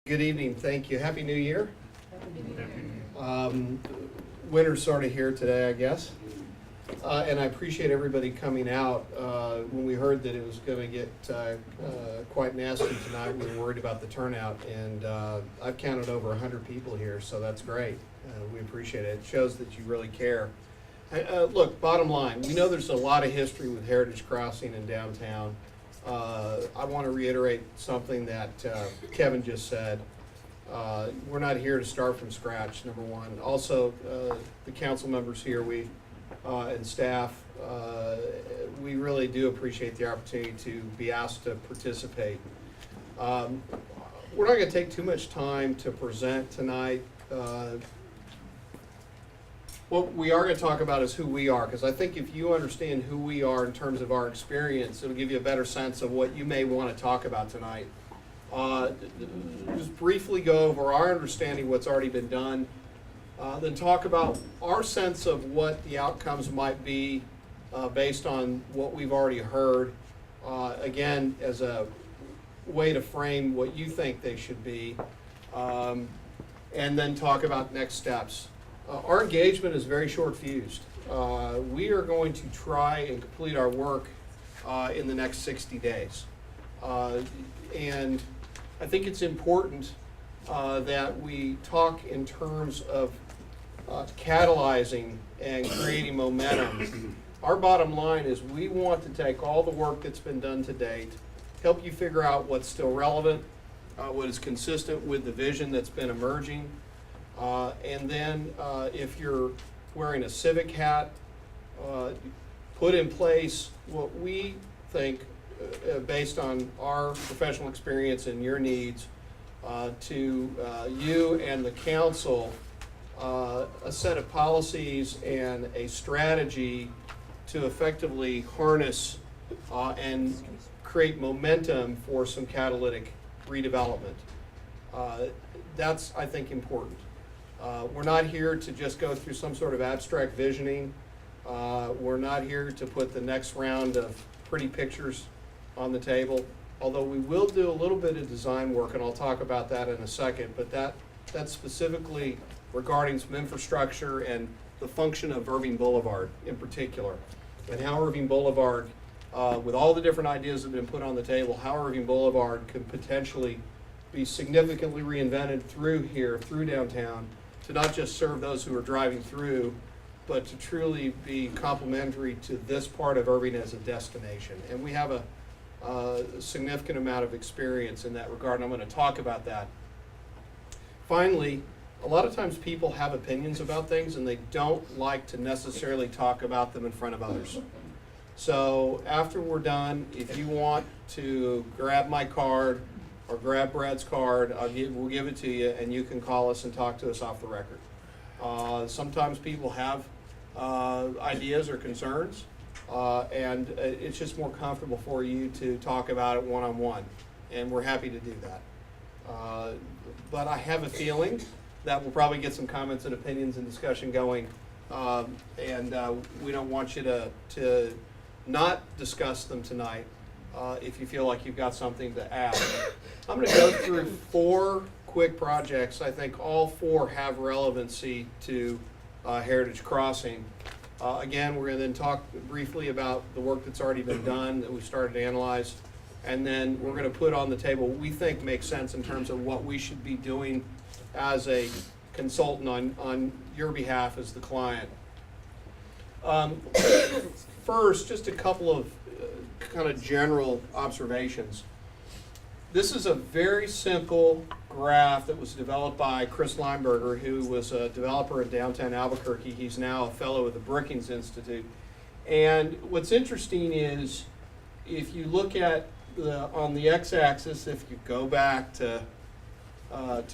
Good evening, thank you. Happy New Year. Winter's sort of here today, I guess. And I appreciate everybody coming out. When we heard that it was going to get quite nasty tonight, we were worried about the turnout. And I've counted over 100 people here, so that's great. We appreciate it. It shows that you really care. Look, bottom line, we know there's a lot of history with Heritage Crossing in downtown. I want to reiterate something that Kevin just said. We're not here to start from scratch, number one. Also, the council members here, and staff, we really do appreciate the opportunity to be asked to participate. We're not going to take too much time to present tonight. What we are going to talk about is who we are, because I think if you understand who we are in terms of our experience, it'll give you a better sense of what you may want to talk about tonight. Just briefly go over our understanding of what's already been done, then talk about our sense of what the outcomes might be based on what we've already heard, again, as a way to frame what you think they should be, and then talk about next steps. Our engagement is very short-fused. We are going to try and complete our work in the next 60 days. And I think it's important that we talk in terms of catalyzing and creating momentum. Our bottom line is we want to take all the work that's been done to date, help you figure out what's still relevant, what is consistent with the vision that's been emerging, and then if you're wearing a civic hat, put in place what we think, based on our professional experience and your needs, to you and the council, a set of policies and a strategy to effectively harness and create momentum for some catalytic redevelopment. That's, I think, important. We're not here to just go through some sort of abstract visioning. We're not here to put the next round of pretty pictures on the table, although we will do a little bit of design work, and I'll talk about that in a second, but that's specifically regarding some infrastructure and the function of Irving Boulevard in particular, and how Irving Boulevard, with all the different ideas that have been put on the table, how Irving Boulevard could potentially be significantly reinvented through downtown, to not just serve those who are driving through, but to truly be complementary to this part of Irving as a destination. And we have a significant amount of experience in that regard, and I'm going to talk about that. Finally, a lot of times people have opinions about things and they don't like to necessarily talk about them in front of others. So after we're done, if you want to grab my card or grab Brad's card, we'll give it to you, and you can call us and talk to us off the record. Sometimes people have ideas or concerns, and it's just more comfortable for you to talk about it one-on-one, and we're happy to do that. But I have a feeling that we'll probably get some comments and opinions and discussion going, and we don't want you to not discuss them tonight if you feel like you've got something to add. I'm going to go through 4 quick projects. I think all 4 have relevancy to Heritage Crossing. Again, we're going to then talk briefly about the work that's already been done that we've started to analyze, and then we're going to put on the table what we think makes sense in terms of what we should be doing as a consultant on your behalf as the client. First, just a couple of kind of general observations. This is a very simple graph that was developed by Chris Lineberger, who was a developer in downtown Albuquerque. He's now a fellow at the Brookings Institute. And what's interesting is, if you look at on the x-axis, if you go back to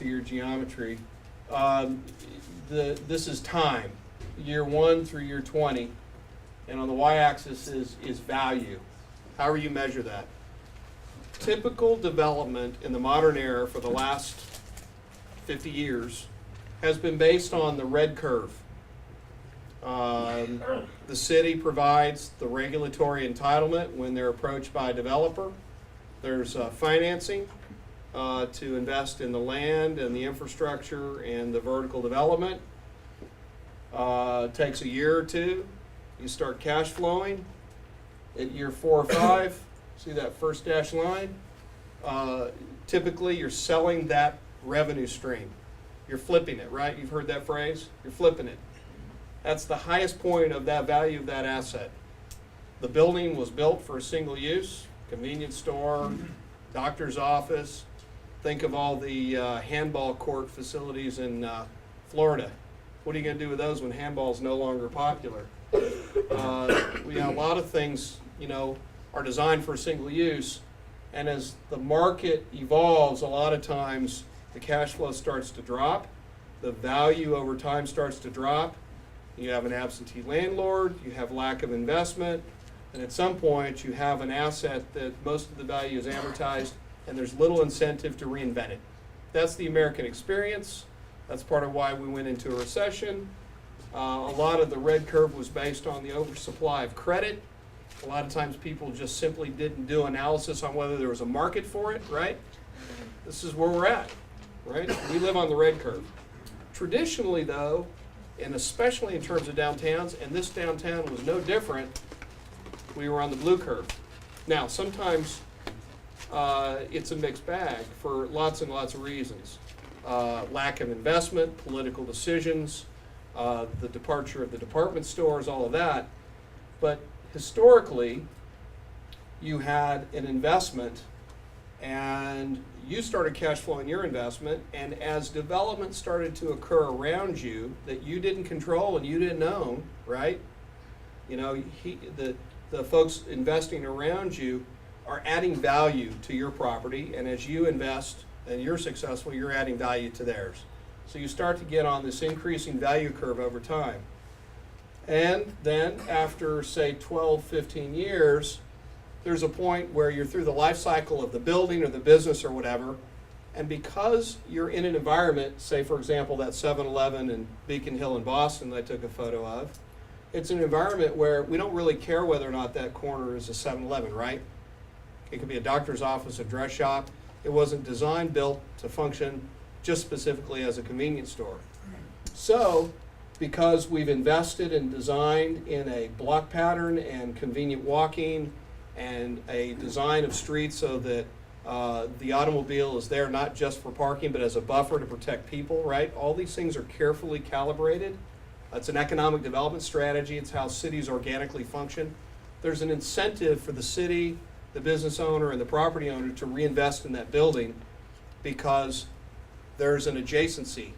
your geometry, this is time, year 1 through year 20, and on the y-axis is value. However you measure that. Typical development in the modern era for the last 50 years has been based on the red curve. The city provides the regulatory entitlement when they're approached by a developer. There's financing, to invest in the land and the infrastructure and the vertical development. It takes a year or two. You start cash flowing. At year 4 or 5, see that first dashed line? Typically, you're selling that revenue stream. You're flipping it, right? You've heard that phrase? You're flipping it. That's the highest point of that value of that asset. The building was built for a single use, convenience store, doctor's office. Think of all the handball court facilities in Florida. What are you going to do with those when handball is no longer popular? A lot of things, are designed for single use, and as the market evolves, a lot of times the cash flow starts to drop, the value over time starts to drop. You have an absentee landlord, you have lack of investment, and at some point you have an asset that most of the value is amortized, and there's little incentive to reinvent it. That's the American experience. That's part of why we went into a recession. A lot of the red curve was based on the oversupply of credit. A lot of times people just simply didn't do analysis on whether there was a market for it, right? This is where we're at, right? We live on the red curve. Traditionally, though, and especially in terms of downtowns, and this downtown was no different, we were on the blue curve. Now, sometimes it's a mixed bag for lots and lots of reasons. Lack of investment, political decisions, the departure of the department stores, all of that. But historically, you had an investment and you started cash flowing your investment, and as development started to occur around you that you didn't control and you didn't own, right? The folks investing around you are adding value to your property, and as you invest and you're successful, you're adding value to theirs. So you start to get on this increasing value curve over time. And then after, say, 12, 15 years, there's a point where you're through the life cycle of the building or the business or whatever, and because you're in an environment, say, for example, that 7-Eleven in Beacon Hill in Boston that I took a photo of, it's an environment where we don't really care whether or not that corner is a 7-Eleven, right? It could be a doctor's office, a dress shop. It wasn't designed, built to function just specifically as a convenience store. So, because we've invested and designed in a block pattern and convenient walking and a design of streets so that the automobile is there not just for parking but as a buffer to protect people, right? All these things are carefully calibrated. It's an economic development strategy. It's how cities organically function. There's an incentive for the city, the business owner, and the property owner to reinvest in that building because there's an adjacency.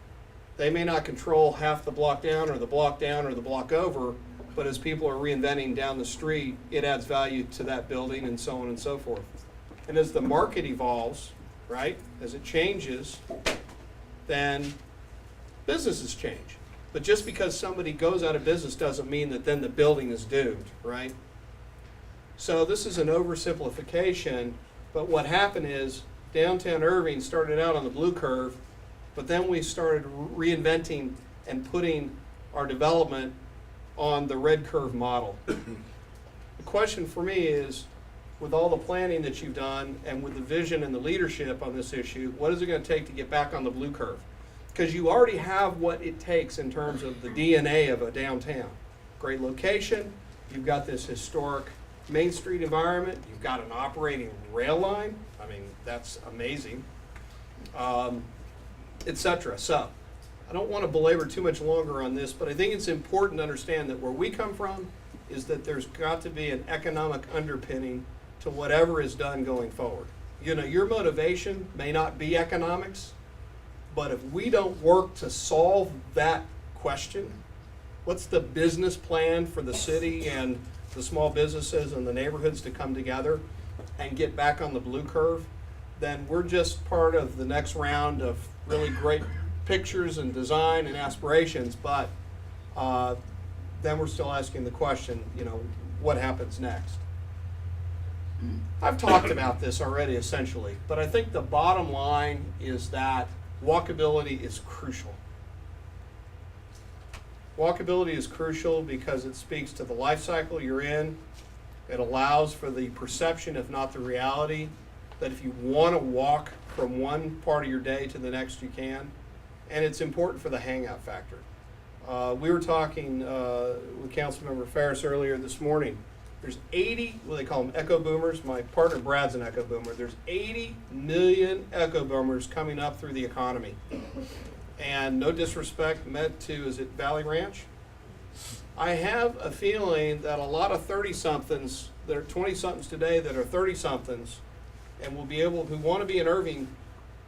They may not control half the block down or the block down or the block over, but as people are reinventing down the street, it adds value to that building and so on and so forth. And as the market evolves, right, as it changes, then businesses change. But just because somebody goes out of business doesn't mean that then the building is doomed, right? So this is an oversimplification, but what happened is downtown Irving started out on the blue curve, but then we started reinventing and putting our development on the red curve model. The question for me is, with all the planning that you've done and with the vision and the leadership on this issue, what is it going to take to get back on the blue curve? Because you already have what it takes in terms of the DNA of a downtown. Great location, you've got this historic Main Street environment, you've got an operating rail line, I mean, that's amazing, etc. So, I don't want to belabor too much longer on this, but I think it's important to understand that where we come from is that there's got to be an economic underpinning to whatever is done going forward. Your motivation may not be economics, but if we don't work to solve that question, what's the business plan for the city and the small businesses and the neighborhoods to come together and get back on the blue curve, then we're just part of the next round of really great pictures and design and aspirations, but then we're still asking the question, what happens next? I've talked about this already essentially, but I think the bottom line is that walkability is crucial. Walkability is crucial because it speaks to the life cycle you're in. It allows for the perception, if not the reality, that if you want to walk from one part of your day to the next you can, and it's important for the hangout factor. We were talking with Councilmember Ferris earlier this morning. There's 80, well, they call them echo boomers. My partner Brad's an echo boomer. There's 80 million echo boomers coming up through the economy. And no disrespect meant to, is it Valley Ranch? I have a feeling that a lot of 30-somethings, that are 20-somethings today that are 30-somethings, and will be able, who want to be in Irving,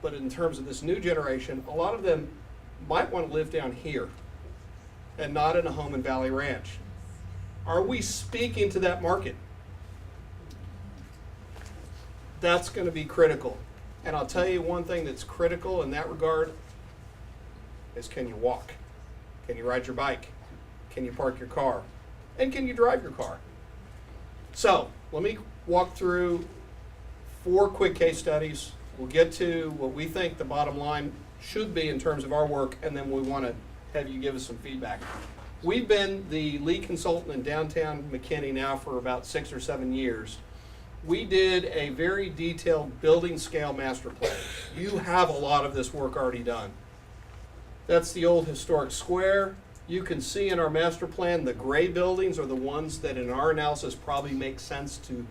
but in terms of this new generation, a lot of them might want to live down here and not in a home in Valley Ranch. Are we speaking to that market? That's going to be critical. And I'll tell you one thing that's critical in that regard is, can you walk? Can you ride your bike? Can you park your car? And can you drive your car? So let me walk through 4 quick case studies. We'll get to what we think the bottom line should be in terms of our work, and then we want to have you give us some feedback. We've been the lead consultant in downtown McKinney now for about 6 or 7 years. We did a very detailed building scale master plan. You have a lot of this work already done. That's the old historic square. You can see in our master plan the gray buildings are the ones that in our analysis probably make sense to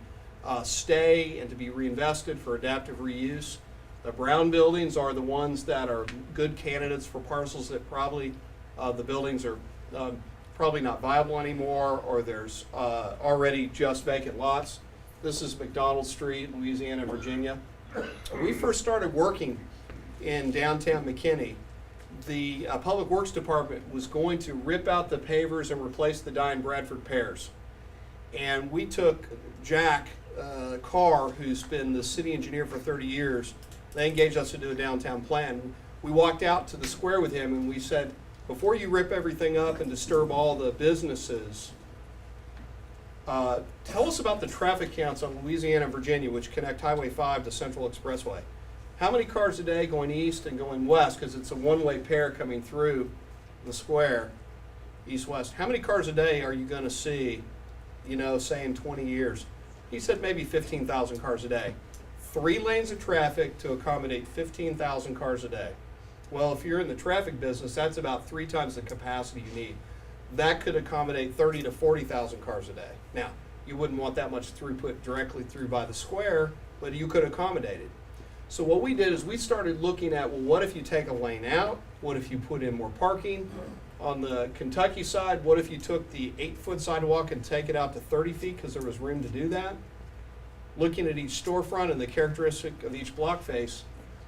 stay and to be reinvested for adaptive reuse. The brown buildings are the ones that are good candidates for parcels that probably the buildings are probably not viable anymore, or there's already just vacant lots. This is McDonald Street, Louisiana, Virginia. When we first started working in downtown McKinney, the Public Works Department was going to rip out the pavers and replace the dying Bradford pears. And we took Jack Carr, who's been the city engineer for 30 years, they engaged us to do a downtown plan. We walked out to the square with him and we said, before you rip everything up and disturb all the businesses, tell us about the traffic counts on Louisiana and Virginia, which connect Highway 5 to Central Expressway. How many cars a day going east and going west, because it's a one-way pair coming through the square, east-west. How many cars a day are you going to see, say in 20 years? He said maybe 15,000 cars a day. 3 lanes of traffic to accommodate 15,000 cars a day. Well, if you're in the traffic business, that's about 3 times the capacity you need. That could accommodate 30 to 40,000 cars a day. Now, you wouldn't want that much throughput directly through by the square, but you could accommodate it. So what we did is we started looking at, well, what if you take a lane out? What if you put in more parking? On the Kentucky side, what if you took the 8-foot sidewalk and take it out to 30 feet because there was room to do that? Looking at each storefront and the characteristic of each block face.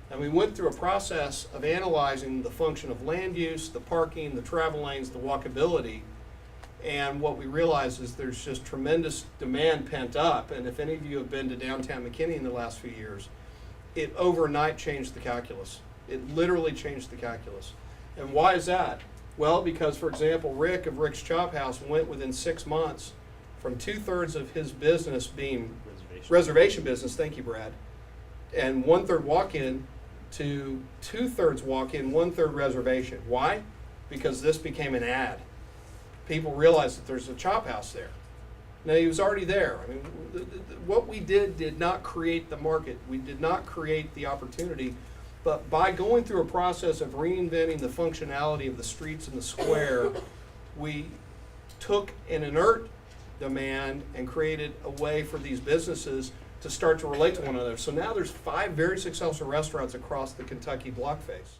And we went through a process of analyzing the function of land use, the parking, the travel lanes, the walkability. And what we realized is there's just tremendous demand pent up. And if any of you have been to downtown McKinney in the last few years, it overnight changed the calculus. It literally changed the calculus. And why is that? Well, because, for example, Rick of Rick's Chop House went within 6 months from 2/3 of his business being reservation business, thank you, Brad, and 1/3 walk-in to 2/3 walk-in, 1/3 reservation. Why? Because this became an ad. People realized that there's a chop house there. Now, he was already there. I mean, what we did not create the market. We did not create the opportunity. But by going through a process of reinventing the functionality of the streets and the square, we took an inert demand and created a way for these businesses to start to relate to one another. So now there's 5 very successful restaurants across the Kentucky block face.